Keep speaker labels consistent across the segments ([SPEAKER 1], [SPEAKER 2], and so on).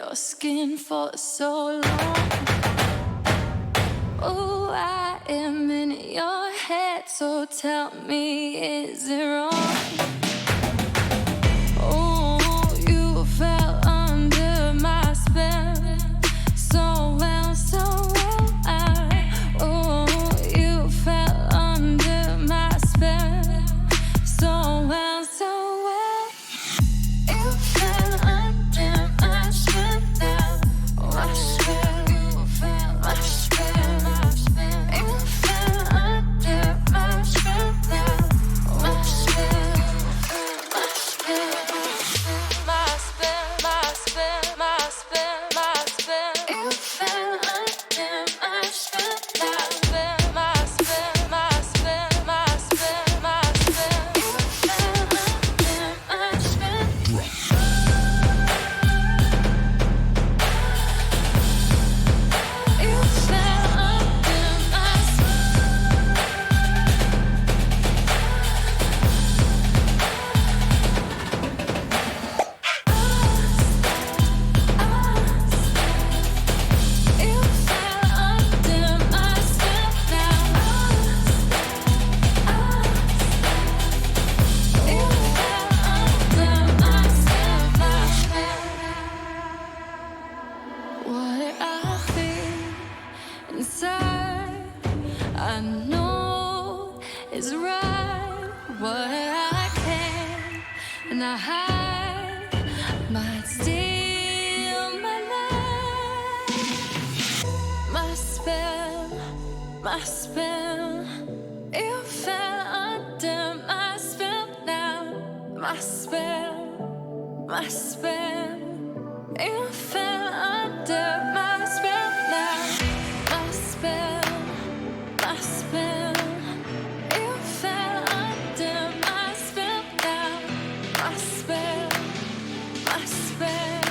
[SPEAKER 1] your skin for so long. Oh, I am in your head, so tell me, is it wrong? Oh, you fell under my spell, so well, so well. Oh, you fell under my spell, so well, so well. You fell under my spell now, my spell, you fell, my spell, my spell. You fell under my spell now, my spell, my spell, my spell, my spell, my spell, my spell. You fell under my spell now, my spell, my spell, my spell, my spell. You fell under my spell. You fell under my You fell under my spell now. You fell under my spell, my spell. What I feel inside, I know is right. What I can and I hide might steal my life. My spell, my spell. You fell under my spell now. My spell, my spell. You fell under my spell now. My spell, my spell. You fell under my spell now. My spell, my spell.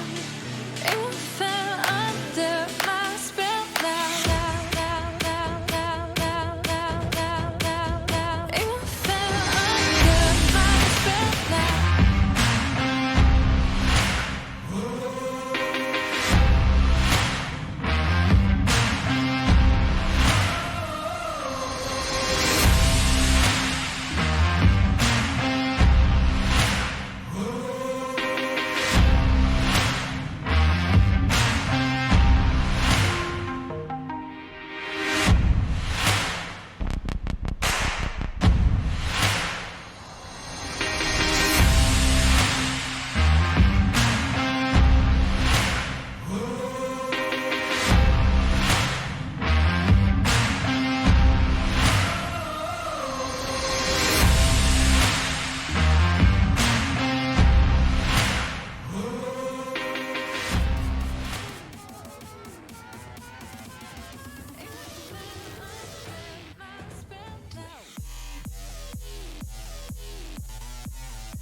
[SPEAKER 1] You fell under my spell now. You fell under my spell now.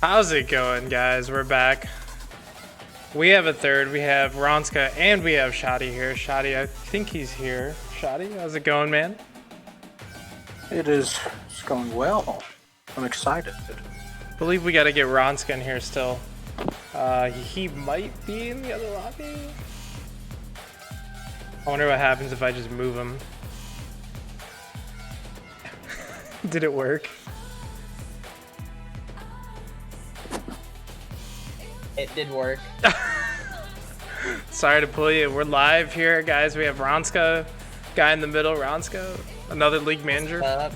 [SPEAKER 2] How's it going, guys? We're back. We have a third. We have Ronska and we have Shadi here. Shadi, I think he's here. Shadi, how's it going, man?
[SPEAKER 3] It's going well. I'm excited.
[SPEAKER 2] I believe we got to get Ronska in here still. He might be in the other lobby. I wonder what happens if I just move him. Did it work?
[SPEAKER 4] It did work.
[SPEAKER 2] Sorry to pull you. We're live here, guys. We have Ronska, guy in the middle, Ronska, another league manager.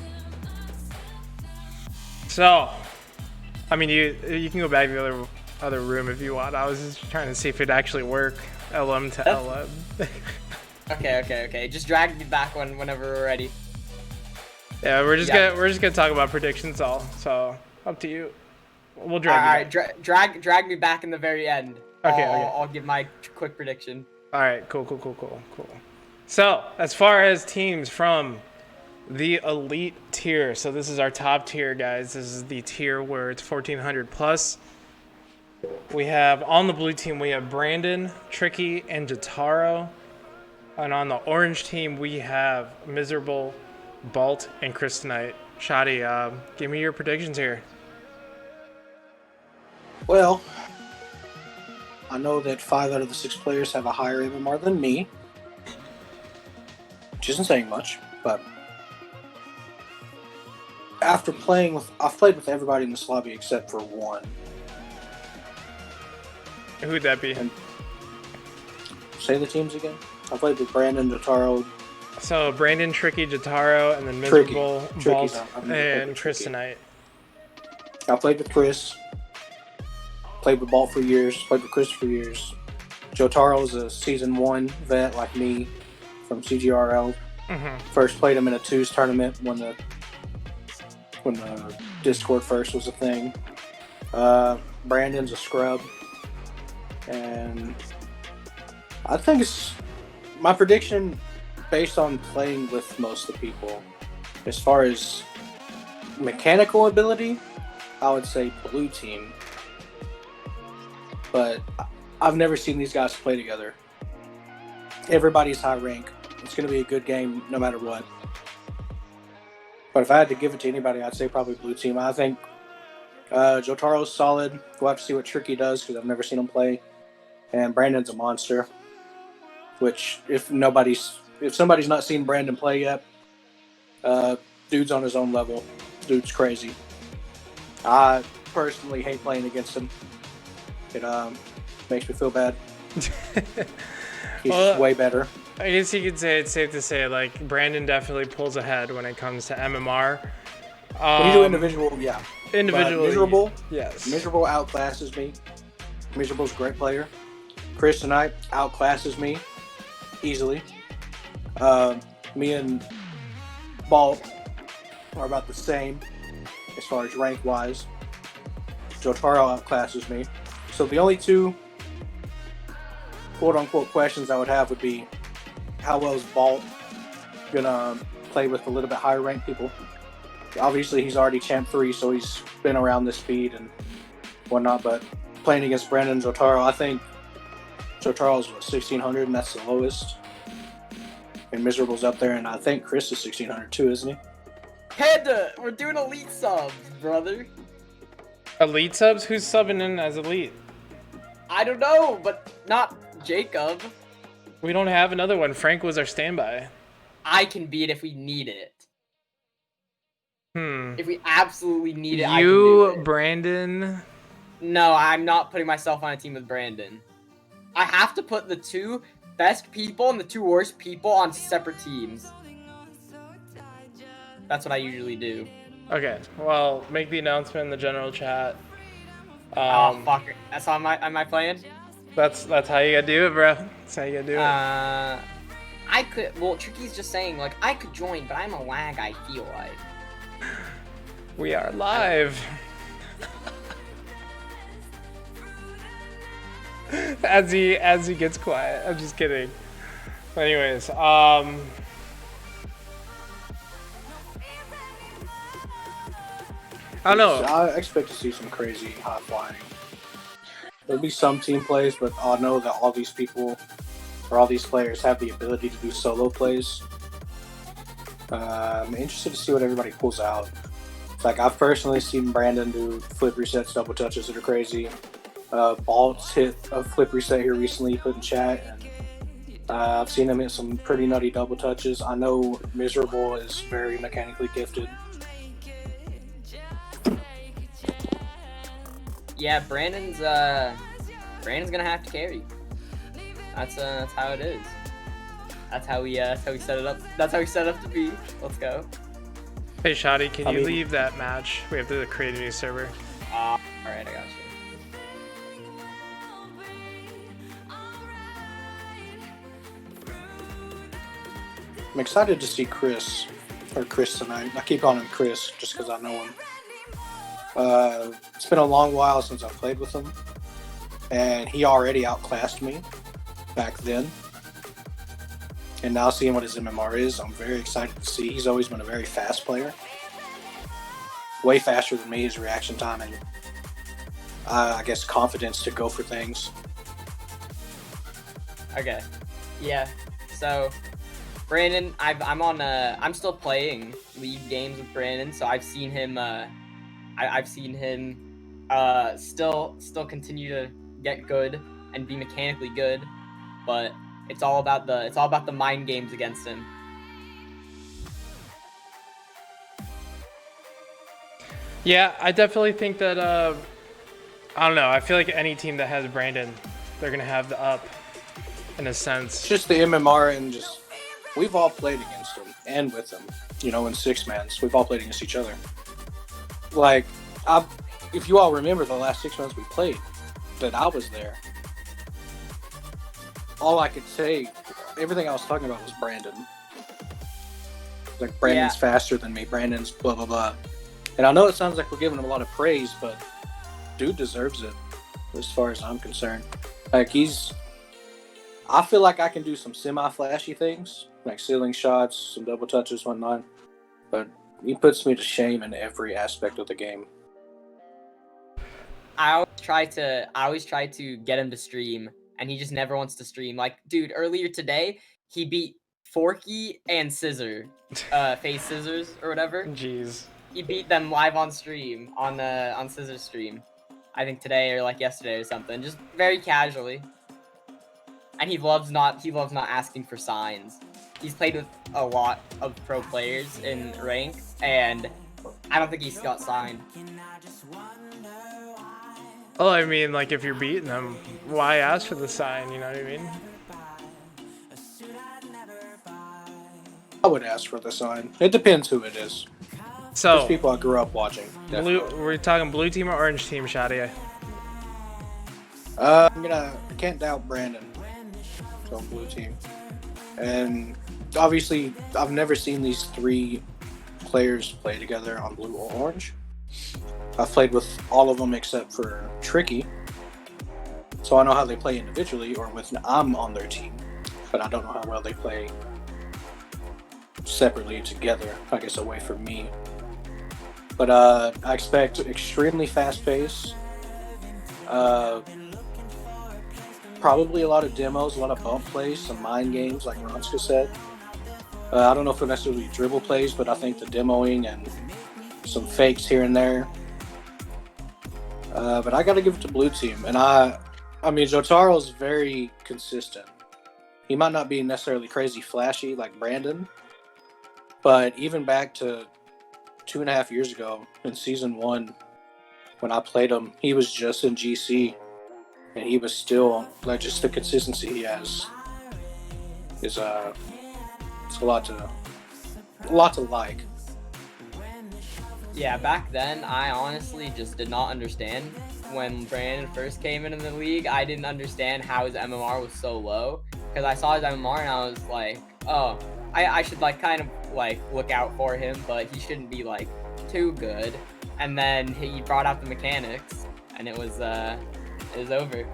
[SPEAKER 2] So, I mean, you can go back to the other room if you want. I was just trying to see if it actually worked. LM to LM.
[SPEAKER 4] Okay. Just drag me back whenever we're ready.
[SPEAKER 2] Yeah, we're just gonna talk about predictions all. So up to you. We'll drag you back.
[SPEAKER 4] Drag me back in the very end.
[SPEAKER 2] Okay,
[SPEAKER 4] I'll give my quick prediction.
[SPEAKER 2] All right, cool. So as far as teams from the elite tier, so this is our top tier, guys. This is the tier where it's 1400 plus. We have on the blue team, we have Brandon, Tricky, and Jataro. And on the orange team, we have Miserable, Balt, and Kryptonite. Shadi, give me your predictions here.
[SPEAKER 3] Well, I know that 5 out of the 6 players have a higher MMR than me, which isn't saying much, but after playing with, I've played with everybody in this lobby except for one.
[SPEAKER 2] Who'd that be?
[SPEAKER 3] And say the teams again. I played with Brandon, Jotaro.
[SPEAKER 2] So Brandon, Tricky, Jotaro, and then
[SPEAKER 3] Tricky.
[SPEAKER 2] Miserable,
[SPEAKER 3] Tricky's
[SPEAKER 2] Vault,
[SPEAKER 3] not-
[SPEAKER 2] and
[SPEAKER 3] Tricky.
[SPEAKER 2] Tristanite.
[SPEAKER 3] I played with Chris. Played with Balt for years. Played with Chris for years. Jotaro's a season 1 vet like me from CGRL. First played him in a 2s tournament when the Discord first was a thing. Brandon's a scrub, and I think it's my prediction based on playing with most of the people. As far as mechanical ability, I would say blue team, but I've never seen these guys play together. Everybody's high rank. It's going to be a good game no matter what. But if I had to give it to anybody, I'd say probably blue team. I think Jotaro's solid. We'll have to see what Tricky does because I've never seen him play. And Brandon's a monster. Which, if somebody's not seen Brandon play yet, dude's on his own level. Dude's crazy. I personally hate playing against him. It makes me feel bad. He's just way better.
[SPEAKER 2] I guess you could say it's safe to say like Brandon definitely pulls ahead when it comes to MMR.
[SPEAKER 3] When you do individual, yeah.
[SPEAKER 2] Individually,
[SPEAKER 3] Miserable,
[SPEAKER 2] yes.
[SPEAKER 3] Miserable outclasses me. Miserable's a great player. Chris tonight outclasses me easily. Me and Balt are about the same as far as rank wise. Jotaro outclasses me. So the only two quote unquote questions I would have would be, how well is Balt gonna play with a little bit higher ranked people? Obviously he's already champ 3, so he's been around this speed and whatnot, but playing against Brandon and Jotaro, I think Jotaro's 1600 and that's the lowest. And Miserable's up there, and I think Chris is 1600 too, isn't he?
[SPEAKER 4] Panda, we're doing elite subs, brother.
[SPEAKER 2] Elite subs? Who's subbing in as elite?
[SPEAKER 4] I don't know, but not Jacob.
[SPEAKER 2] We don't have another one. Frank was our standby.
[SPEAKER 4] I can be it if we need it.
[SPEAKER 2] Hmm.
[SPEAKER 4] If we absolutely need it, I can do it.
[SPEAKER 2] Brandon.
[SPEAKER 4] No, I'm not putting myself on a team with Brandon. I have to put the 2 best people and the 2 worst people on separate teams. That's what I usually do.
[SPEAKER 2] Okay, well, make the announcement in the general chat.
[SPEAKER 4] Oh, fuck. That's on my, am I playing?
[SPEAKER 2] That's how you gotta do it, bro. That's how you gotta do it.
[SPEAKER 4] I could, well, Tricky's just saying, like, I could join, but I'm a lag, I feel like.
[SPEAKER 2] We are live. as he gets quiet. I'm just kidding. Anyways, I don't know.
[SPEAKER 3] I expect to see some crazy high flying. There'll be some team plays, but I know that all these people or all these players have the ability to do solo plays. I'm interested to see what everybody pulls out. Like, I've personally seen Brandon do flip resets, double touches that are crazy. Balt's hit a flip reset here recently, he put in chat, and I've seen him hit some pretty nutty double touches. I know Miserable is very mechanically gifted.
[SPEAKER 4] Yeah, Brandon's gonna have to carry. That's how it is. That's how we set it up. That's how we set it up to be. Let's go.
[SPEAKER 2] Hey, Shotty, can you leave that match? We have to create a new server.
[SPEAKER 4] All right, I got you.
[SPEAKER 3] I'm excited to see Chris tonight. I keep calling him Chris just because I know him. It's been a long while since I've played with him, and he already outclassed me back then. And now seeing what his MMR is, I'm very excited to see. He's always been a very fast player. Way faster than me, his reaction time and I guess confidence to go for things.
[SPEAKER 4] Okay. Yeah. So, Brandon, I'm still playing League games with Brandon, so I've seen him. I've seen him still continue to get good and be mechanically good, but it's all about the mind games against him.
[SPEAKER 2] Yeah, I definitely think that, I don't know, I feel like any team that has Brandon, they're going to have the up in a sense.
[SPEAKER 3] It's just the MMR and just, we've all played against him and with him, you know, in 6-mans. We've all played against each other. Like, if you all remember the last 6 months we played, that I was there, all I could say, everything I was talking about was Brandon. Like, Brandon's faster than me, Brandon's blah, blah, blah. And I know it sounds like we're giving him a lot of praise, but dude deserves it, as far as I'm concerned. Like, I feel like I can do some semi-flashy things, like ceiling shots, some double touches, whatnot, but he puts me to shame in every aspect of the game.
[SPEAKER 4] I always try to get him to stream, and he just never wants to stream. Like, dude, earlier today, he beat Forky and Scissor, Face Scissors or whatever.
[SPEAKER 2] Jeez.
[SPEAKER 4] He beat them live on stream, on Scissor stream. I think today or like yesterday or something, just very casually. And he loves not asking for signs. He's played with a lot of pro players in rank, and I don't think he's got signed.
[SPEAKER 2] Well, I mean, like, if you're beating them, why ask for the sign, you know what I mean?
[SPEAKER 3] I would ask for the sign. It depends who it is.
[SPEAKER 2] So,
[SPEAKER 3] There's people I grew up watching.
[SPEAKER 2] we're talking blue team or orange team, Shadia?
[SPEAKER 3] I can't doubt Brandon. So blue team. And obviously, I've never seen these 3 players play together on blue or orange. I've played with all of them except for Tricky. So I know how they play individually or when I'm on their team. But I don't know how well they play separately together, I guess away from me. But I expect extremely fast pace. Probably a lot of demos, a lot of bump plays, some mind games, like Ronska said. I don't know if it'll necessarily dribble plays, but I think the demoing and some fakes here and there. But I got to give it to blue team. And I mean, Jotaro's very consistent. He might not be necessarily crazy flashy like Brandon, but even back to 2.5 years ago in season 1, when I played him, he was just in GC, and he was still, like, just the consistency he has is it's a lot to like.
[SPEAKER 4] Yeah, back then, I honestly just did not understand. When Brandon first came into the league, I didn't understand how his MMR was so low, because I saw his MMR and I was like, oh, I should like kind of like look out for him, but he shouldn't be like too good. And then he brought out the mechanics, and it was over.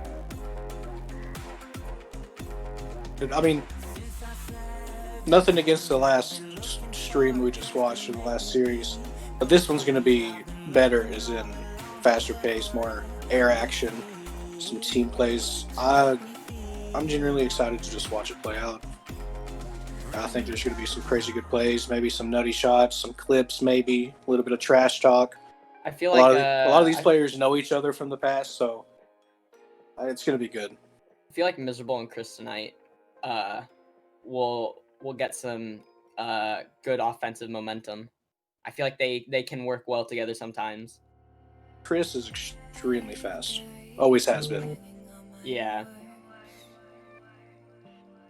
[SPEAKER 3] I mean, nothing against the last stream we just watched in the last series, but this one's going to be better, as in faster pace, more air action, some team plays. I'm genuinely excited to just watch it play out. I think there's going to be some crazy good plays, maybe some nutty shots, some clips, maybe a little bit of trash talk.
[SPEAKER 4] I feel like
[SPEAKER 3] a lot of these players know each other from the past, so it's going to be good.
[SPEAKER 4] I feel like Miserable and Chris tonight will get some good offensive momentum. I feel like they can work well together sometimes.
[SPEAKER 3] Chris is extremely fast. Always has been.
[SPEAKER 4] Yeah.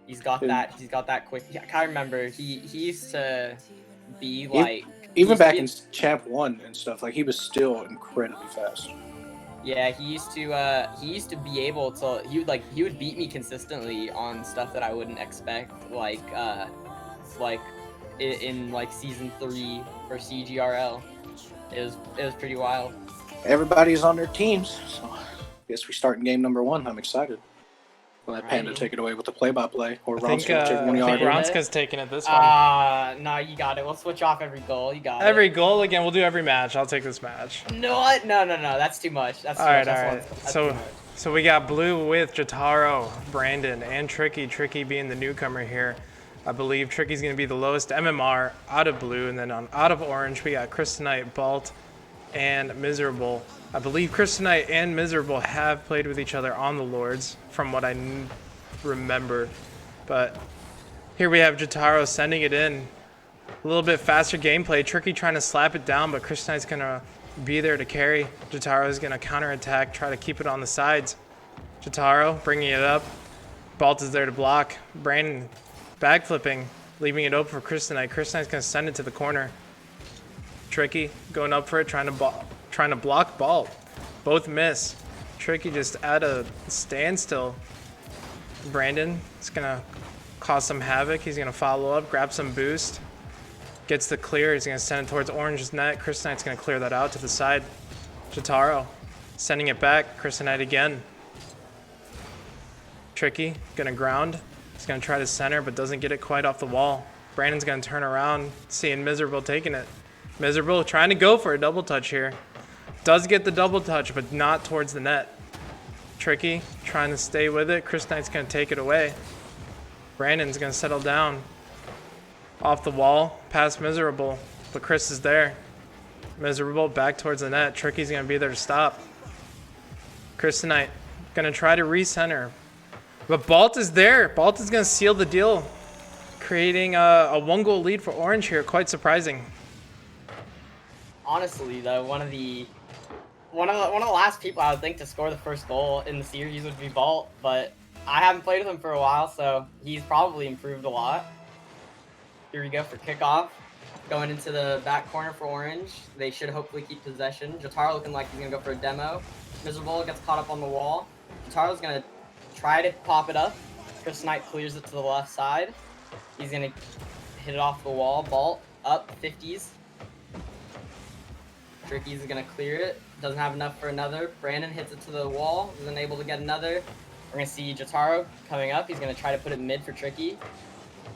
[SPEAKER 4] He's got that quick. Yeah, I remember he used to be like
[SPEAKER 3] even back in Champ 1 and stuff, like he was still incredibly fast.
[SPEAKER 4] Yeah, he used to be able to he would beat me consistently on stuff that I wouldn't expect, like in like season 3 for CGRL. It was pretty wild.
[SPEAKER 3] Everybody's on their teams, so I guess we start in game number 1. I'm excited. We'll let Panda take it away with the play-by-play, or
[SPEAKER 2] Ronska's taking it this one.
[SPEAKER 4] No, you got it. We'll switch off every goal. You got
[SPEAKER 2] every goal again. We'll do every match. I'll take this match.
[SPEAKER 4] No, that's too much. That's too
[SPEAKER 2] all
[SPEAKER 4] much.
[SPEAKER 2] right. So we got blue with Jotaro, Brandon, and Tricky. Tricky being the newcomer here. I believe Tricky's going to be the lowest MMR out of blue, and then out of orange we got Kryptonite, Balt, and Miserable. I believe Kryptonite and Miserable have played with each other on the Lords, from what I remember. But here we have Jotaro sending it in. A little bit faster gameplay. Tricky trying to slap it down, but Kryptonite's going to be there to carry. Jotaro's going to counterattack, try to keep it on the sides. Jotaro bringing it up. Balt is there to block. Brandon backflipping, leaving it open for Kryptonite. Kryptonite's going to send it to the corner. Tricky going up for it, trying to block Balt. Both miss. Tricky just at a standstill. Brandon is going to cause some havoc. He's going to follow up, grab some boost. Gets the clear. He's going to send it towards Orange's net. Kryptonite's going to clear that out to the side. Jotaro sending it back. Kryptonite again. Tricky going to ground. He's going to try to center, but doesn't get it quite off the wall. Brandon's going to turn around, seeing Miserable taking it. Miserable trying to go for a double touch here. Does get the double touch, but not towards the net. Tricky trying to stay with it. Kryptonite's going to take it away. Brandon's going to settle down. Off the wall, past Miserable, but Chris is there. Miserable back towards the net. Tricky's going to be there to stop. Kryptonite going to try to recenter. But Balt is there. Balt is going to seal the deal, creating a 1-goal lead for Orange here. Quite surprising.
[SPEAKER 4] Honestly, though, one of the last people I would think to score the first goal in the series would be Balt, but I haven't played with him for a while, so he's probably improved a lot. Here we go for kickoff. Going into the back corner for Orange. They should hopefully keep possession. Jotaro looking like he's going to go for a demo. Miserable gets caught up on the wall. Jotaro's going to try to pop it up. Kryptonite clears it to the left side. He's going to hit it off the wall. Balt up 50s. Tricky's going to clear it. Doesn't have enough for another. Brandon hits it to the wall. Isn't able to get another. We're going to see Jotaro coming up. He's going to try to put it mid for Tricky.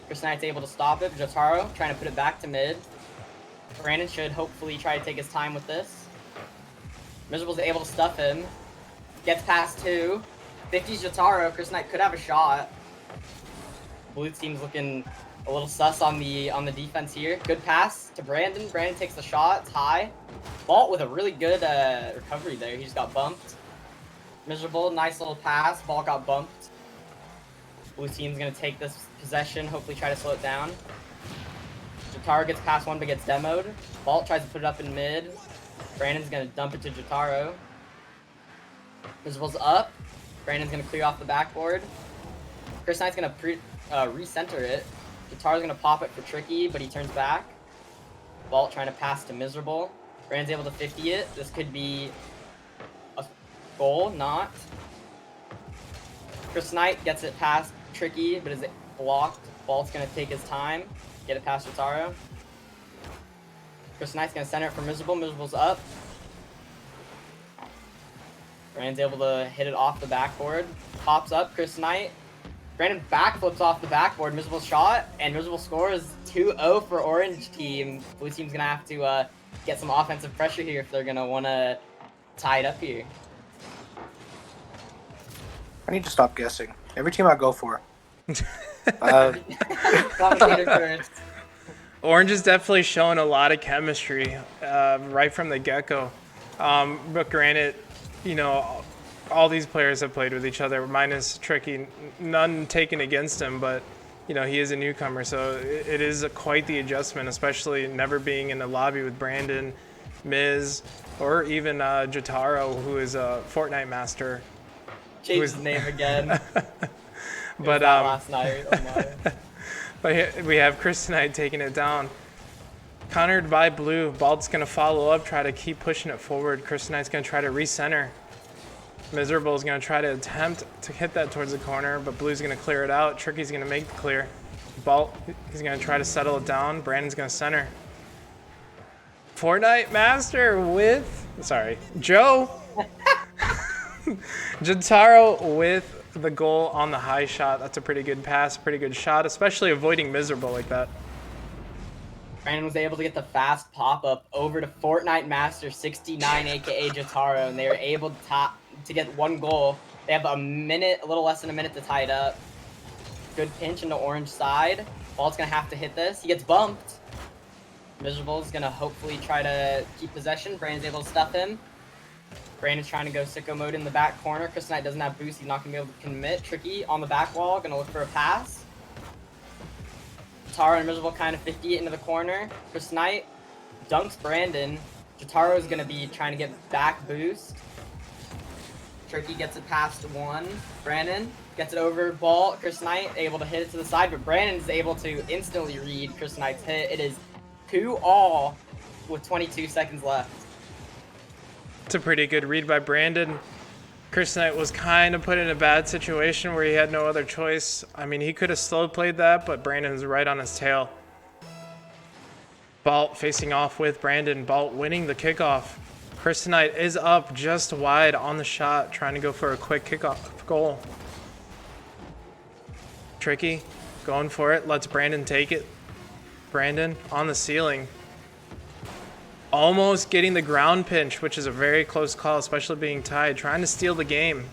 [SPEAKER 4] Kryptonite's able to stop it. Jotaro trying to put it back to mid. Brandon should hopefully try to take his time with this. Miserable's able to stuff him. Gets past 2. 50's Jotaro. Kryptonite could have a shot. Blue team's looking a little sus on the defense here. Good pass to Brandon. Brandon takes the shot. It's high. Balt with a really good recovery there. He just got bumped. Miserable, nice little pass. Balt got bumped. Blue team's going to take this possession, hopefully try to slow it down. Jotaro gets past one but gets demoed. Balt tries to put it up in mid. Brandon's going to dump it to Jotaro. Miserable's up. Brandon's going to clear off the backboard. Kryptonite's going to recenter it. Jotaro's going to pop it for Tricky, but he turns back. Balt trying to pass to Miserable. Brandon's able to 50 it. This could be a goal, not. Kryptonite gets it past Tricky, but is it blocked? Balt's going to take his time, get it past Jotaro. Kryptonite's going to center it for Miserable. Miserable's up. Brandon's able to hit it off the backboard. Pops up, Kryptonite. Brandon backflips off the backboard. Miserable shot, and Miserable scores 2-0 for Orange team. Blue team's going to have to get some offensive pressure here if they're going to want to tie it up here.
[SPEAKER 3] I need to stop guessing. Every team I go for.
[SPEAKER 2] Orange is definitely showing a lot of chemistry right from the get-go. But granted, you know, all these players have played with each other, minus Tricky. None taken against him, but you know, he is a newcomer, so it is quite the adjustment, especially never being in the lobby with Brandon, Miz, or even Jotaro, who is a Fortnite master.
[SPEAKER 4] Changed his name again.
[SPEAKER 2] But
[SPEAKER 4] last night.
[SPEAKER 2] but we have Kryptonite taking it down. Countered by Blue. Balt's going to follow up, try to keep pushing it forward. Kryptonite's going to try to recenter. Miserable is going to try to attempt to hit that towards the corner, but Blue's going to clear it out. Tricky's going to make the clear. Balt, he's going to try to settle it down. Brandon's going to center. Fortnite Master with, Joe. Jotaro with the goal on the high shot. That's a pretty good pass, pretty good shot, especially avoiding Miserable like that.
[SPEAKER 4] Brandon was able to get the fast pop-up over to Fortnite Master 69, aka Jotaro, and they were able to get 1 goal. They have a little less than a minute to tie it up. Good pinch into Orange side. Balt's gonna have to hit this. He gets bumped. Miserable's gonna hopefully try to keep possession. Brandon's able to stuff him. Brandon's trying to go sicko mode in the back corner. Chris Knight doesn't have boost. He's not gonna be able to commit. Tricky on the back wall, gonna look for a pass. Jotaro and Miserable kind of 50 into the corner. Chris Knight dunks Brandon. Jotaro is gonna be trying to get back boost. Tricky gets it past one. Brandon gets it over ball. Chris Knight able to hit it to the side, but Brandon is able to instantly read Chris Knight's hit. It is 2-all with 22 seconds left.
[SPEAKER 2] It's a pretty good read by Brandon. Chris Knight was kind of put in a bad situation where he had no other choice. I mean, he could have slow played that, but Brandon's right on his tail. Balt facing off with Brandon. Balt winning the kickoff. Chris Knight is up just wide on the shot, trying to go for a quick kickoff goal. Tricky, going for it, lets Brandon take it. Brandon on the ceiling. Almost getting the ground pinch, which is a very close call, especially being tied, trying to steal the game.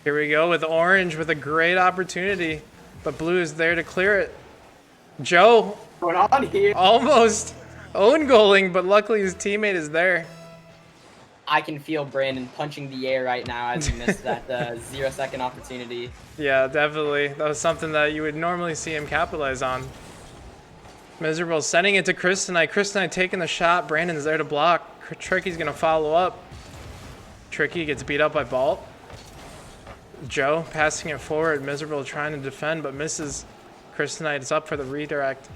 [SPEAKER 2] Here we go with Orange with a great opportunity, but Blue is there to clear it. Joe
[SPEAKER 3] What's going on here?
[SPEAKER 2] almost own goaling, but luckily his teammate is there.
[SPEAKER 4] I can feel Brandon punching the air right now as he missed that 0-second opportunity.
[SPEAKER 2] Yeah, definitely. That was something that you would normally see him capitalize on. Miserable sending it to Chris Knight. Chris Knight taking the shot. Brandon's there to block. Tricky's going to follow up. Tricky gets beat up by Balt. Joe passing it forward. Miserable trying to defend but misses. Chris Knight is up for the redirect.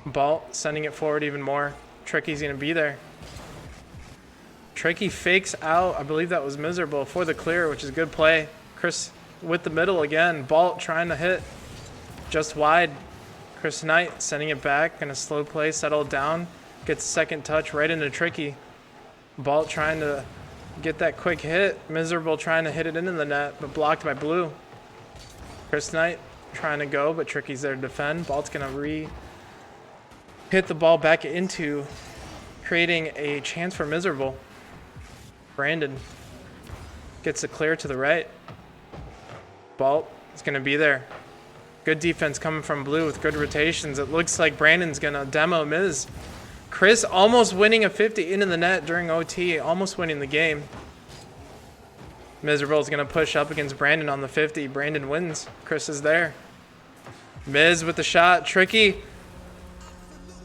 [SPEAKER 2] Balt sending it forward even more. Tricky's going to be there. Tricky fakes out. I believe that was Miserable for the clear, which is good play. Chris with the middle again. Balt trying to hit just wide. Chris Knight sending it back. Going to slow play, settle it down. Gets second touch right into Tricky. Balt trying to get that quick hit. Miserable trying to hit it into the net, but blocked by Blue. Chris Knight trying to go, but Tricky's there to defend. Balt's going to hit the ball back into, creating a chance for Miserable. Brandon gets the clear to the right. Balt is going to be there. Good defense coming from Blue with good rotations. It looks like Brandon's going to demo Miz. Chris almost winning a 50 into the net during OT, almost winning the game. Miserable is going to push up against Brandon on the 50. Brandon wins. Chris is there. Miz with the shot. Tricky.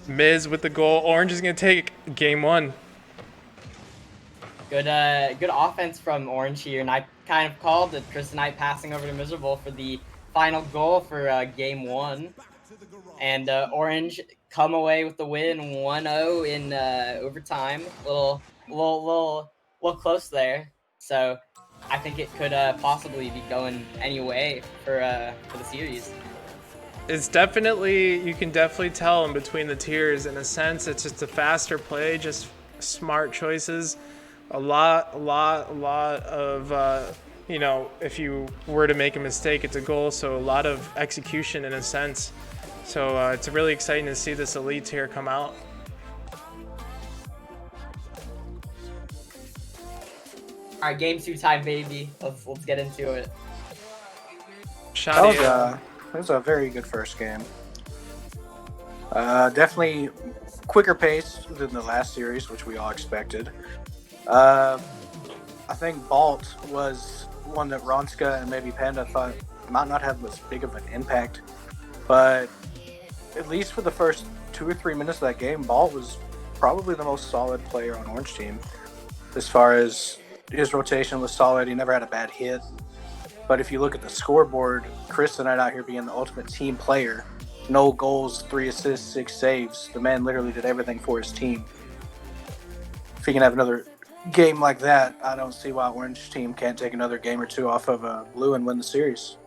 [SPEAKER 2] Miz with the goal. Orange is going to take game one.
[SPEAKER 4] Good offense from Orange here, and I kind of called it. Chris Knight passing over to Miserable for the final goal for game one. And Orange come away with the win 1-0 in overtime. Little close there. So I think it could possibly be going any way for the series.
[SPEAKER 2] It's definitely, you can definitely tell in between the tiers. In a sense, it's just a faster play, just smart choices. A lot of, you know, if you were to make a mistake, it's a goal. So a lot of execution in a sense. So it's really exciting to see this Elite Tier come out.
[SPEAKER 4] All right, game 2 time, baby. Let's get into it.
[SPEAKER 2] Shadia.
[SPEAKER 3] That was a very good first game. Definitely quicker pace than the last series, which we all expected. I think Balt was one that Ronska and maybe Panda thought might not have as big of an impact, but at least for the first 2 or 3 minutes of that game, Balt was probably the most solid player on Orange team. As far as his rotation was solid, he never had a bad hit. But if you look at the scoreboard, Chris and I out here being the ultimate team player, no goals, 3 assists, 6 saves. The man literally did everything for his team. If he can have another game like that, I don't see why Orange team can't take another game or two off of Blue and win the series.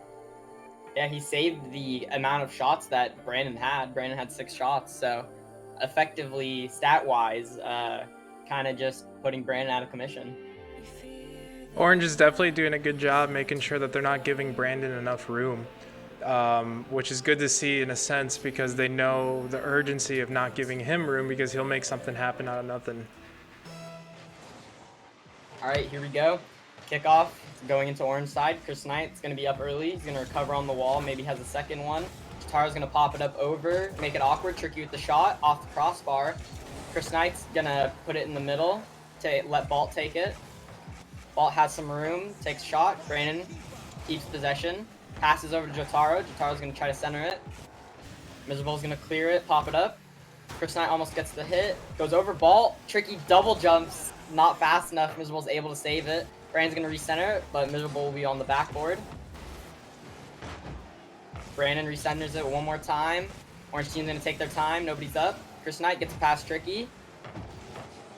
[SPEAKER 4] Yeah, he saved the amount of shots that Brandon had. Brandon had 6 shots, so effectively, stat-wise, kind of just putting Brandon out of commission.
[SPEAKER 2] Orange is definitely doing a good job making sure that they're not giving Brandon enough room, which is good to see in a sense because they know the urgency of not giving him room because he'll make something happen out of nothing.
[SPEAKER 4] All right, here we go. Kickoff going into Orange side. Chris Knight's going to be up early. He's going to recover on the wall. Maybe has a second one. Jataro's gonna pop it up over, make it awkward, tricky with the shot, off the crossbar. Chris Knight's gonna put it in the middle to let Balt take it. Balt has some room, takes a shot. Brandon keeps possession, passes over to Jotaro. Jotaro's gonna try to center it. Miserable's gonna clear it, pop it up. Chris Knight almost gets the hit, goes over Balt. Tricky double jumps, not fast enough. Miserable's able to save it. Brandon's gonna recenter it, but Miserable will be on the backboard. Brandon recenters it one more time. Orange team's gonna take their time, nobody's up. Chris Knight gets past Tricky.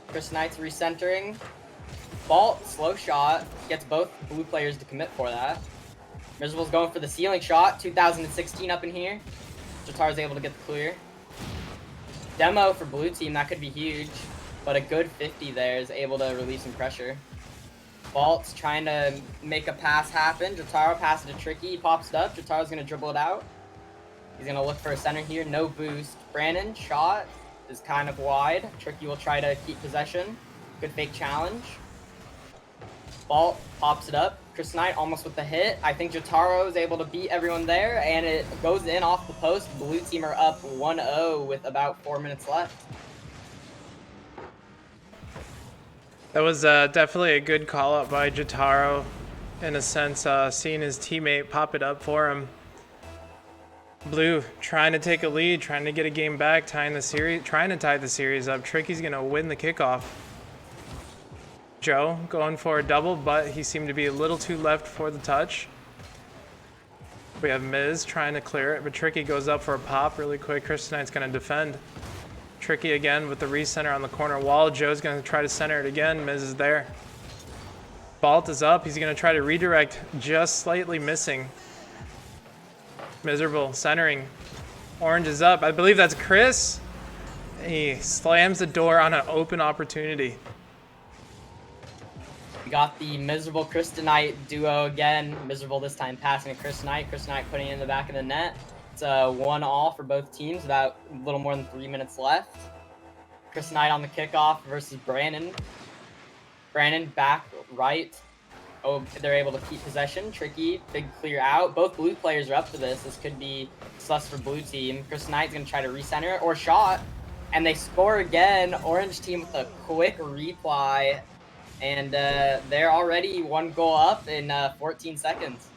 [SPEAKER 4] Chris Knight's recentering. Balt, slow shot, gets both blue players to commit for that. Miserable's going for the ceiling shot, 2016 up in here. Jataro's able to get the clear. Demo for blue team, that could be huge, but a good 50 there is able to relieve some pressure. Balt's trying to make a pass happen. Jotaro passes to Tricky, he pops it up. Jataro's gonna dribble it out. He's gonna look for a center here, no boost. Brandon, shot is kind of wide. Tricky will try to keep possession. Good fake challenge. Balt pops it up. Chris Knight almost with the hit. I think Jotaro is able to beat everyone there, and it goes in off the post. Blue team are up 1-0 with about 4 minutes left.
[SPEAKER 2] That was definitely a good call up by Jotaro, in a sense, seeing his teammate pop it up for him. Blue trying to take a lead, trying to get a game back, trying to tie the series up. Tricky's gonna win the kickoff. Joe going for a double, but he seemed to be a little too left for the touch. We have Miz trying to clear it, but Tricky goes up for a pop really quick. Chris Knight's gonna defend. Tricky again with the recenter on the corner wall. Joe's gonna try to center it again. Miz is there. Balt is up. He's gonna try to redirect, just slightly missing. Miserable centering. Orange is up. I believe that's Chris. He slams the door on an open opportunity.
[SPEAKER 4] We got the Miserable Chris Knight duo again. Miserable this time passing to Chris Knight. Chris Knight putting it in the back of the net. It's a 1-all for both teams, about a little more than 3 minutes left. Chris Knight on the kickoff versus Brandon. Brandon back right. Oh, they're able to keep possession. Tricky, big clear out. Both blue players are up for this. This could be sus for blue team. Chris Knight's gonna try to recenter it or shot, and they score again. Orange team with a quick reply, and they're already 1 goal up in 14 seconds.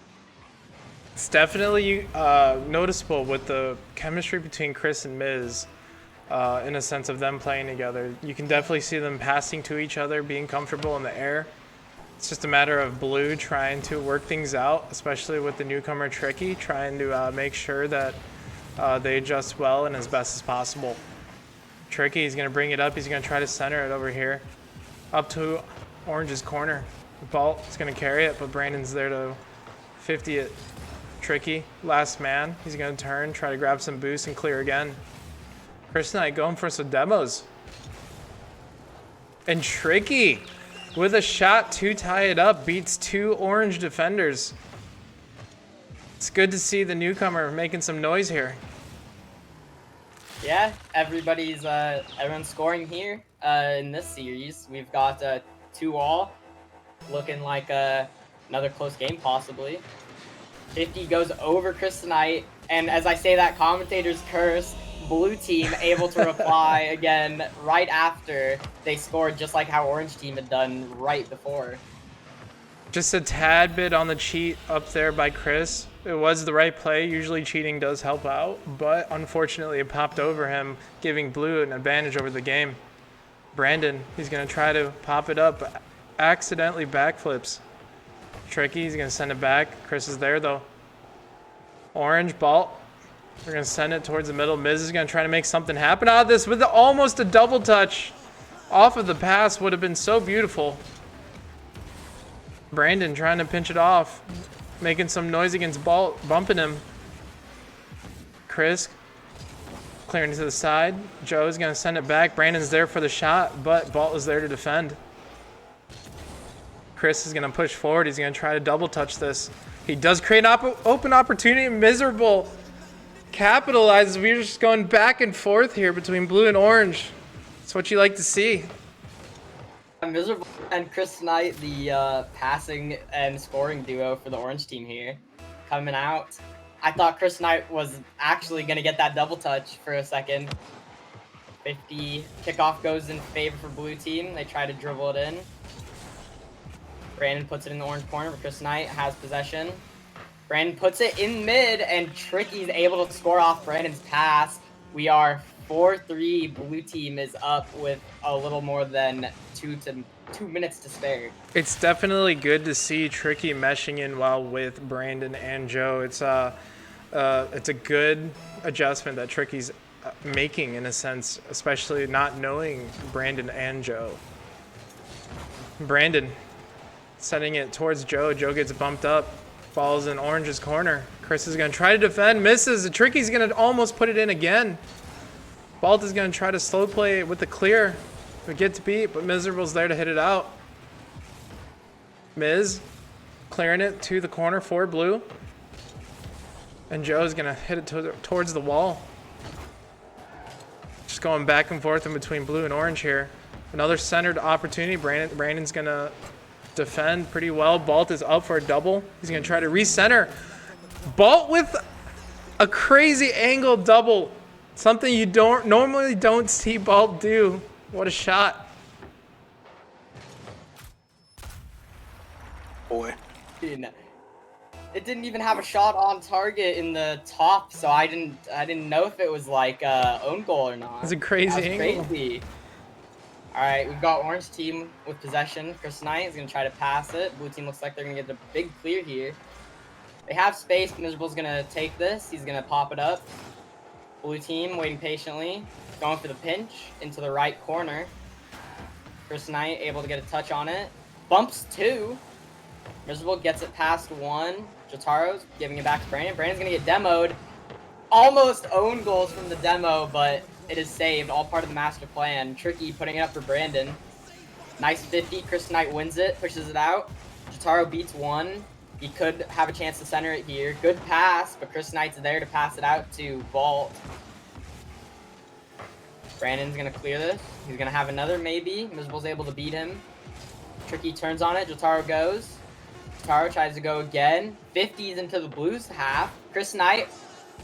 [SPEAKER 2] It's definitely noticeable with the chemistry between Chris and Miz, in a sense of them playing together. You can definitely see them passing to each other, being comfortable in the air. It's just a matter of blue trying to work things out, especially with the newcomer Tricky, trying to make sure that they adjust well and as best as possible. Tricky is going to bring it up. He's going to try to center it over here, up to Orange's corner. Balt is going to carry it, but Brandon's there to 50 it. Tricky, last man. He's going to turn, try to grab some boost and clear again. Chris Knight going for some demos. And Tricky, with a shot to tie it up, beats 2 orange defenders. It's good to see the newcomer making some noise here.
[SPEAKER 4] Yeah, everyone's scoring here in this series. We've got 2-all, looking like another close game possibly. 50 goes over Chris Knight, and as I say that, commentators curse. Blue team able to reply again right after they scored, just like how orange team had done right before.
[SPEAKER 2] Just a tad bit on the cheat up there by Chris. It was the right play. Usually cheating does help out, but unfortunately it popped over him, giving blue an advantage over the game. Brandon, he's going to try to pop it up, accidentally backflips. Tricky, he's going to send it back. Chris is there though. Orange, Balt. They're going to send it towards the middle. Miz is going to try to make something happen out of this with almost a double touch off of the pass. Would have been so beautiful. Brandon trying to pinch it off, making some noise against Balt, bumping him. Chris clearing to the side. Joe's going to send it back. Brandon's there for the shot, but Balt is there to defend. Chris is going to push forward. He's going to try to double touch this. He does create an open opportunity. Miserable capitalizes. We're just going back and forth here between blue and orange. That's what you like to see.
[SPEAKER 4] Miserable and Chris Knight, the passing and scoring duo for the orange team here, coming out. I thought Chris Knight was actually going to get that double touch for a second. 50 kickoff goes in favor for blue team. They try to dribble it in. Brandon puts it in the orange corner, but Chris Knight has possession. Brandon puts it in mid, and Tricky's able to score off Brandon's pass. We are 4-3. Blue team is up with a little more than 2 minutes to spare.
[SPEAKER 2] It's definitely good to see Tricky meshing in well with Brandon and Joe. It's a good adjustment that Tricky's making in a sense, especially not knowing Brandon and Joe. Brandon sending it towards Joe. Joe gets bumped up. Falls in Orange's corner. Chris is going to try to defend. Misses. Tricky's going to almost put it in again. Balt is going to try to slow play with the clear. We get to beat, but Miserable's there to hit it out. Miz clearing it to the corner for blue. And Joe's going to hit it towards the wall. Just going back and forth in between blue and orange here. Another centered opportunity. Brandon's going to defend pretty well. Balt is up for a double. He's going to try to recenter. Balt with a crazy angle double. Something you normally don't see Balt do. What a shot.
[SPEAKER 3] Boy.
[SPEAKER 4] It didn't even have a shot on target in the top, so I didn't know if it was like own goal or not.
[SPEAKER 2] It's a crazy angle.
[SPEAKER 4] Crazy. All right, we've got orange team with possession. Chris Knight is going to try to pass it. Blue team looks like they're going to get a big clear here. They have space. Miserable's going to take this. He's going to pop it up. Blue team waiting patiently. Going for the pinch into the right corner. Chris Knight able to get a touch on it. Bumps two. Miserable gets it past one. Jotaro's giving it back to Brandon. Brandon's going to get demoed. Almost own goals from the demo, but it is saved. All part of the master plan. Tricky putting it up for Brandon. Nice 50. Chris Knight wins it. Pushes it out. Jotaro beats one. He could have a chance to center it here. Good pass, but Chris Knight's there to pass it out to Vault. Brandon's going to clear this. He's going to have another maybe. Miserable's able to beat him. Tricky turns on it. Jotaro goes. Jotaro tries to go again. 50s into the Blues half. Chris Knight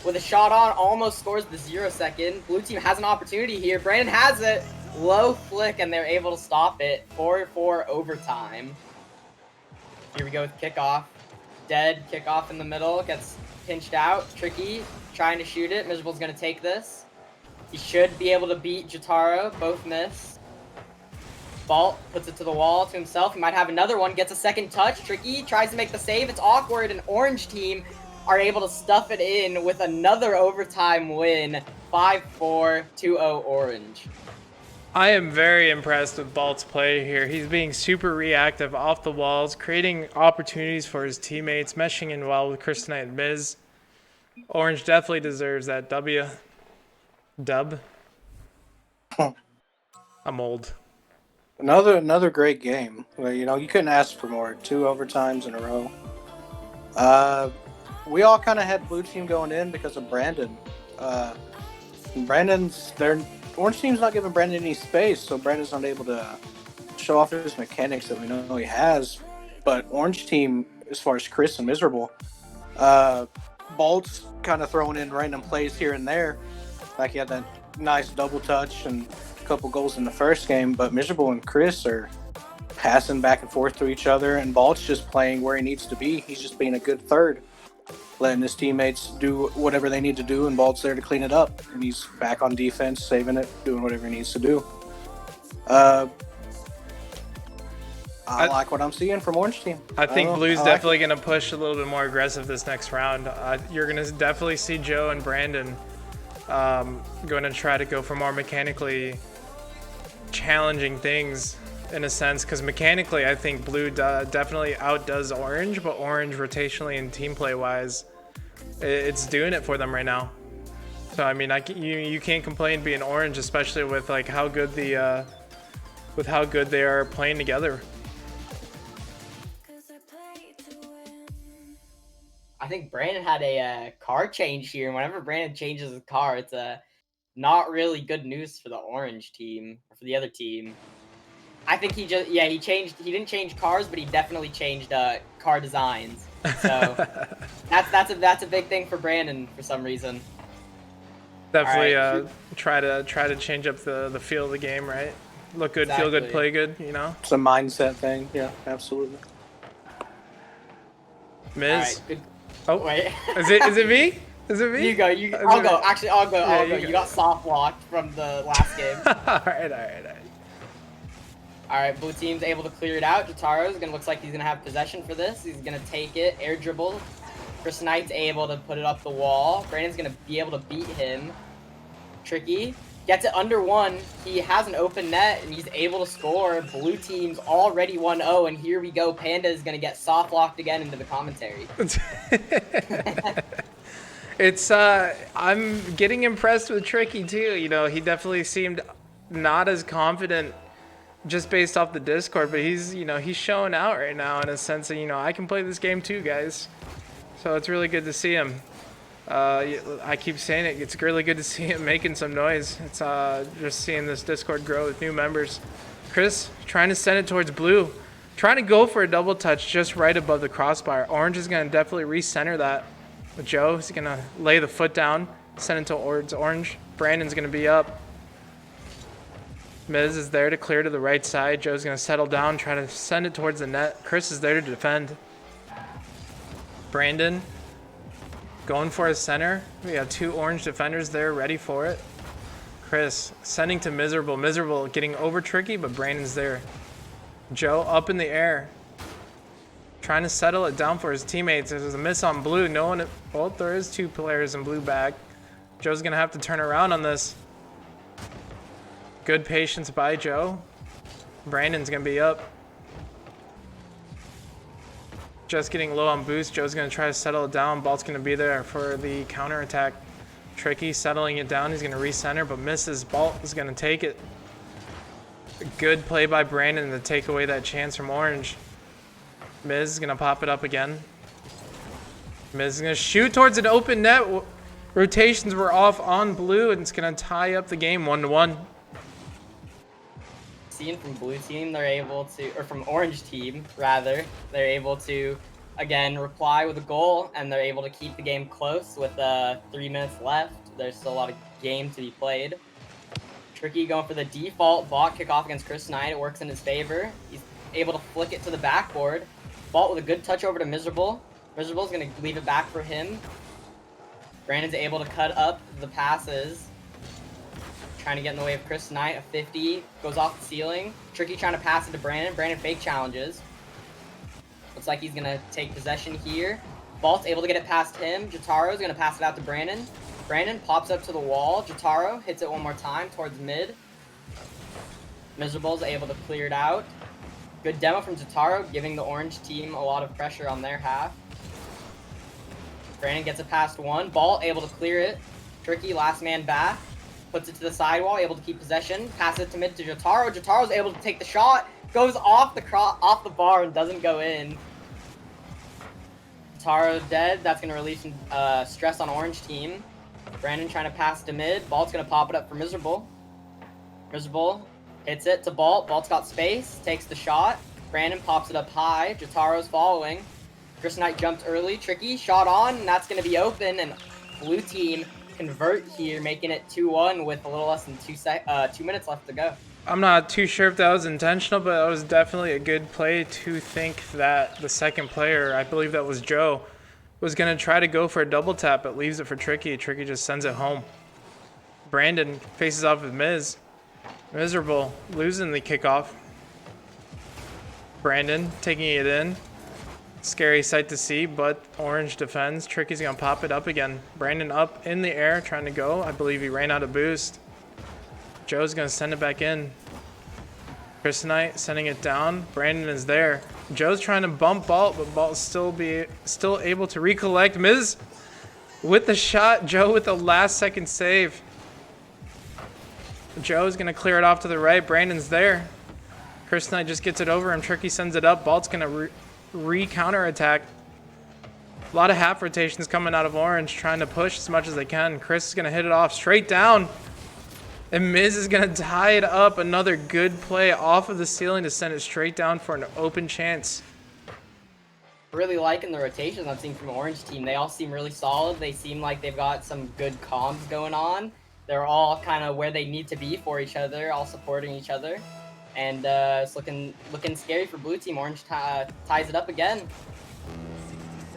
[SPEAKER 4] with a shot on almost scores the 0 second. Blue team has an opportunity here. Brandon has it. Low flick, and they're able to stop it. 4-4 overtime. Here we go with kickoff. Dead kickoff in the middle. Gets pinched out. Tricky trying to shoot it. Miserable's going to take this. He should be able to beat Jotaro. Both miss. Balt puts it to the wall to himself. He might have another one. Gets a second touch. Tricky tries to make the save. It's awkward. An orange team are able to stuff it in with another overtime win. 5-4, 2-0 orange.
[SPEAKER 2] I am very impressed with Balt's play here. He's being super reactive off the walls, creating opportunities for his teammates, meshing in well with Chris Knight and Miz. Orange definitely deserves that W. Dub. I'm old.
[SPEAKER 3] Another great game. Well, you couldn't ask for more. 2 overtimes in a row. We all kind of had blue team going in because of Brandon. Orange team's not giving Brandon any space, so Brandon's not able to show off his mechanics that we know he has. But orange team, as far as Chris and Miserable, Bolt's kind of throwing in random plays here and there. Like he had that nice double touch and a couple goals in the first game, but Miserable and Chris are passing back and forth to each other, and Bolt's just playing where he needs to be. He's just being a good third, letting his teammates do whatever they need to do, and Bolt's there to clean it up. And he's back on defense, saving it, doing whatever he needs to do. I like what I'm seeing from Orange Team.
[SPEAKER 2] I think Blue's definitely going to push a little bit more aggressive this next round. You're going to definitely see Joe and Brandon going to try to go for more mechanically challenging things in a sense, because mechanically I think Blue definitely outdoes Orange, but Orange rotationally and team play wise, it's doing it for them right now. So I mean, you can't complain being Orange, especially with like how good they are playing together.
[SPEAKER 4] I think Brandon had a car change here, and whenever Brandon changes his car, it's not really good news for the orange team or for the other team. I think he changed. He didn't change cars, but he definitely changed car designs. So that's a big thing for Brandon for some reason.
[SPEAKER 2] Definitely
[SPEAKER 4] All
[SPEAKER 2] try to change up the feel of the game, right? Look good, feel good,
[SPEAKER 4] Exactly.
[SPEAKER 2] play good, you know?
[SPEAKER 3] It's a mindset thing. Yeah, absolutely.
[SPEAKER 2] Miz.
[SPEAKER 4] All right, good.
[SPEAKER 2] Oh,
[SPEAKER 4] Wait.
[SPEAKER 2] is it me? Is it me?
[SPEAKER 4] You go.
[SPEAKER 2] Is
[SPEAKER 4] I'll
[SPEAKER 2] it
[SPEAKER 4] go.
[SPEAKER 2] me?
[SPEAKER 4] Actually, I'll go.
[SPEAKER 2] Yeah,
[SPEAKER 4] I'll
[SPEAKER 2] you
[SPEAKER 4] go.
[SPEAKER 2] go.
[SPEAKER 4] You got soft locked from the last game.
[SPEAKER 2] all right.
[SPEAKER 4] All right, blue team's able to clear it out. Jataro's looks like he's gonna have possession for this. He's gonna take it, air dribble. Chris Knight's able to put it up the wall. Brandon's gonna be able to beat him. Tricky gets it under 1. He has an open net and he's able to score. Blue team's already 1-0, and here we go. Panda is gonna get soft locked again into the commentary.
[SPEAKER 2] It's I'm getting impressed with Tricky too. You know, he definitely seemed not as confident just based off the Discord, but he's showing out right now in a sense of, I can play this game too, guys. So it's really good to see him. I keep saying it. It's really good to see him making some noise. It's just seeing this Discord grow with new members. Chris trying to send it towards blue, trying to go for a double touch just right above the crossbar. Orange is going to definitely recenter that. With Joe, he's going to lay the foot down, send it towards orange. Brandon's going to be up. Miz is there to clear to the right side. Joe's going to settle down, try to send it towards the net. Chris is there to defend. Brandon going for his center. We have 2 orange defenders there ready for it. Chris sending to Miserable. Miserable getting over Tricky, but Brandon's there. Joe up in the air, trying to settle it down for his teammates. There's a miss on blue. No one. Well, there is 2 players in blue back. Joe's going to have to turn around on this. Good patience by Joe. Brandon's going to be up. Just getting low on boost. Joe's going to try to settle it down. Ball's going to be there for the counterattack. Tricky settling it down. He's going to recenter, but misses. Balt is going to take it. Good play by Brandon to take away that chance from orange. Miz is going to pop it up again. Miz is going to shoot towards an open net. Rotations were off on blue, and it's going to tie up the game 1-1.
[SPEAKER 4] Seen from blue team, they're able to, or from orange team rather, they're able to again reply with a goal, and they're able to keep the game close with 3 minutes left. There's still a lot of game to be played. Tricky going for the default bot kickoff against Chris Knight. It works in his favor. He's able to flick it to the backboard. Balt with a good touch over to Miserable. Miserable's going to leave it back for him. Brandon's able to cut up the passes. Trying to get in the way of Chris Knight. A 50 goes off the ceiling. Tricky trying to pass it to Brandon. Brandon fake challenges. Looks like he's going to take possession here. Balt's able to get it past him. Jataro's going to pass it out to Brandon. Brandon pops up to the wall. Jataro hits it one more time towards mid. Miserable's able to clear it out. Good demo from Jataro, giving the orange team a lot of pressure on their half. Brandon gets it past 1. Balt able to clear it. Tricky last man back. Puts it to the sidewall, able to keep possession. Passes it to mid to Jataro. Jataro's able to take the shot. Goes off the bar and doesn't go in. Jataro dead. That's going to release some stress on orange team. Brandon trying to pass to mid. Balt's going to pop it up for Miserable. Miserable hits it to Balt. Balt's got space. Takes the shot. Brandon pops it up high. Jataro's following. Chris Knight jumped early. Tricky shot on, and that's going to be open. And blue team convert here, making it 2-1 with a little less than 2 minutes left to go.
[SPEAKER 2] I'm not too sure if that was intentional, but it was definitely a good play to think that the second player, I believe that was Joe, was going to try to go for a double tap, but leaves it for Tricky. Tricky just sends it home. Brandon faces off with Miz. Miserable losing the kickoff. Brandon taking it in. Scary sight to see, but orange defends. Tricky's going to pop it up again. Brandon up in the air trying to go. I believe he ran out of boost. Joe's going to send it back in. Chris Knight sending it down. Brandon is there. Joe's trying to bump Balt, but Balt's still able to recollect. Miz with the shot. Joe with the last second save. Joe's going to clear it off to the right. Brandon's there. Chris Knight just gets it over him. Tricky sends it up. Balt's going to re-counterattack. A lot of half rotations coming out of orange, trying to push as much as they can. Chris is going to hit it off straight down. And Miz is going to tie it up. Another good play off of the ceiling to send it straight down for an open chance.
[SPEAKER 4] Really liking the rotations I'm seeing from Orange team. They all seem really solid. They seem like they've got some good comms going on. They're all kind of where they need to be for each other, all supporting each other. And it's looking scary for blue team. Orange ties it up again.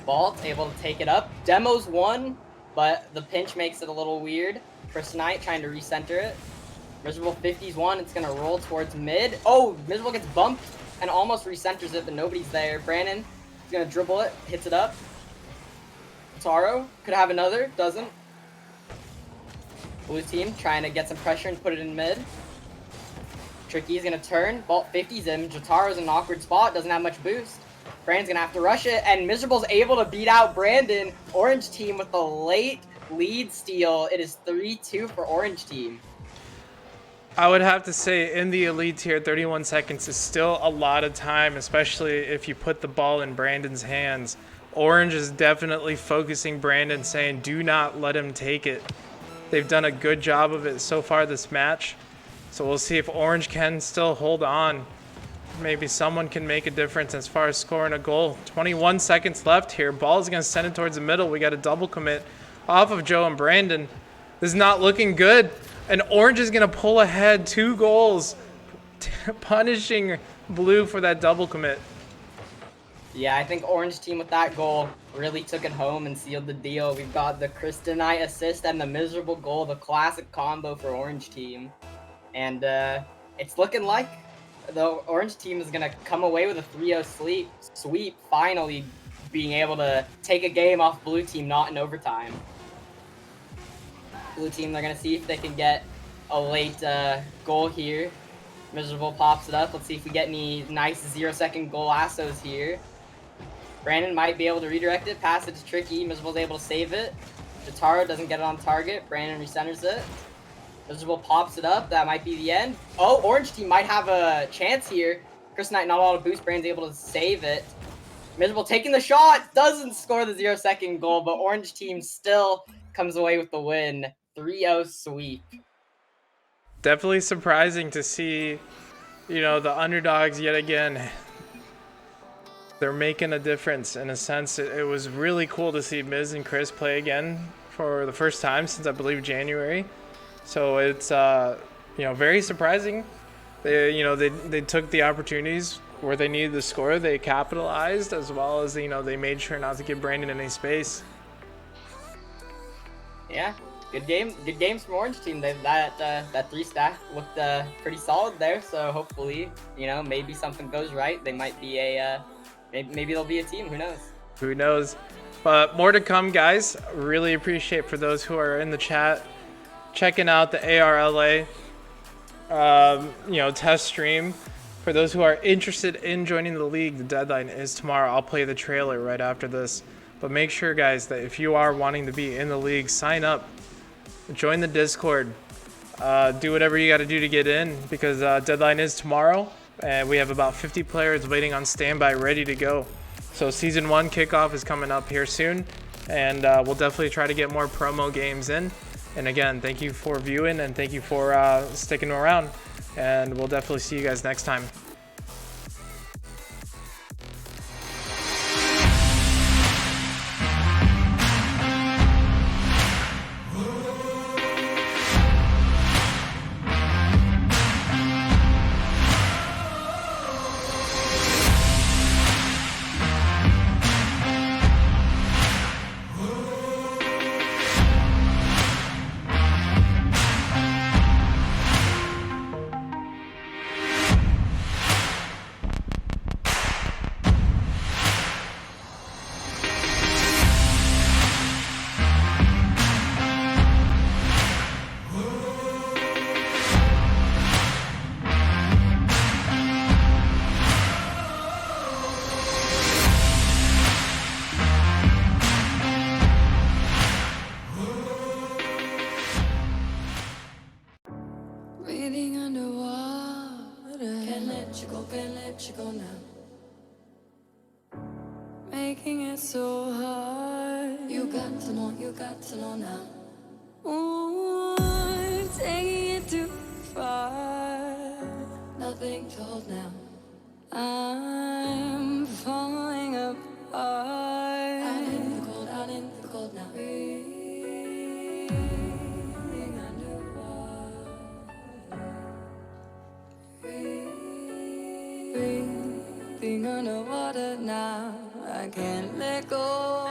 [SPEAKER 4] Vault able to take it up. Demo's won, but the pinch makes it a little weird. Kryptonite trying to recenter it. Miserable 50's one. It's going to roll towards mid. Oh, Miserable gets bumped and almost recenters it, but nobody's there. Brandon is going to dribble it, hits it up. Taro could have another, doesn't. Blue team trying to get some pressure and put it in mid. Tricky is going to turn. Vault 50's in. Jotaro's in an awkward spot. Doesn't have much boost. Brandon's going to have to rush it. And Miserable's able to beat out Brandon. Orange team with the late lead steal. It is 3-2 for Orange team.
[SPEAKER 2] I would have to say in the elite tier, 31 seconds is still a lot of time, especially if you put the ball in Brandon's hands. Orange is definitely focusing Brandon, saying do not let him take it. They've done a good job of it so far this match. So we'll see if Orange can still hold on. Maybe someone can make a difference as far as scoring a goal. 21 seconds left here. Ball is going to send it towards the middle. We got a double commit off of Joe and Brandon. This is not looking good. And Orange is going to pull ahead 2 goals, punishing Blue for that double commit.
[SPEAKER 4] Yeah, I think Orange team with that goal really took it home and sealed the deal. We've got the Kryptonite assist and the Miserable goal, the classic combo for Orange team. And it's looking like the Orange team is going to come away with a 3-0 sweep, finally being able to take a game off Blue team, not in overtime. Blue team, they're going to see if they can get a late goal here. Miserable pops it up. Let's see if we get any nice 0-second goal-assos here. Brandon might be able to redirect it, pass it to Tricky. Miserable's able to save it. Jotaro doesn't get it on target. Brandon recenters it. Miserable pops it up. That might be the end. Oh, Orange team might have a chance here. Kryptonite not a lot of boost. Brandon's able to save it. Miserable taking the shot. Doesn't score the 0-second goal, but Orange team still comes away with the win. 3-0 sweep.
[SPEAKER 2] Definitely surprising to see, the underdogs yet again. They're making a difference in a sense. It was really cool to see Miz and Chris play again for the first time since I believe January. So it's very surprising. They took the opportunities where they needed the score. They capitalized, as well as they made sure not to give Brandon any space.
[SPEAKER 4] Yeah, good games from Orange team. That 3-stack looked pretty solid there. So hopefully, maybe something goes right. They might be maybe they'll be a team. Who knows? Who
[SPEAKER 2] knows? But more to come, guys. Really appreciate for those who are in the chat checking out the ARLA test stream. For those who are interested in joining the league, the deadline is tomorrow. I'll play the trailer right after this. But make sure, guys, that if you are wanting to be in the league, sign up, join the Discord, do whatever you got to do to get in, because deadline is tomorrow, and we have about 50 players waiting on standby, ready to go. So Season 1 kickoff is coming up here soon, and we'll definitely try to get more promo games in. And again, thank you for viewing, and thank you for sticking around, and we'll definitely see you guys next time.
[SPEAKER 1] Breathing underwater. Can't let you go now. Making it so hard. You got to know now. Ooh, taking it too being told now. I'm falling apart. Out in the cold now. Breathing underwater. Breathing underwater now. I can't let go.